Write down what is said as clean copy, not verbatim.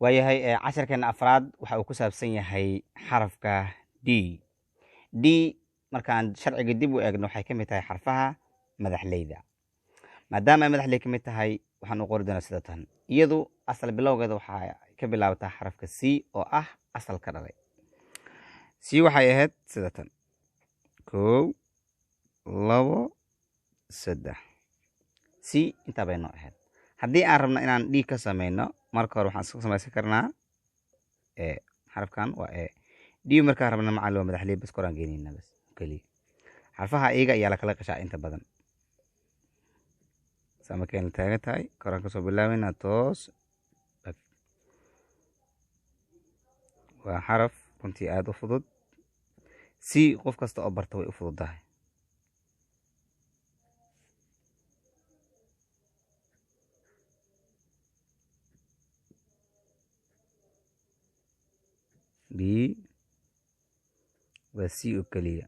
waayahay casharkeena afraad waxa uu ku saabsan yahay xarafka d markaan sharciga dib u eegno waxay ka mid tahay xarfaha madaxleyda maadaama ay madaxley ka mid tahay waxaan u qori doonaa sida tan iyadu asal bilowgeeda waxaa ka bilaabataa xarafka c oo ah asal ka dhalay c waxay ahayd sida tan 1 2 3 c intaa bay noo ahayd haddii aan rabno inaan d ka samayno marka hore waxaan isku samaysan karnaa xarafkan waa d markaan rabno macallin waa madaxley bas koraan geenayna bas kaliya xarfaha iyaga ayaa la kala qashaa inta badan markayna taagan tahay koraan kasoo bilaabayna toos waa xaraf runtii aada u fudud c qof kasta oo barta way u fududahay d waa c oo keliya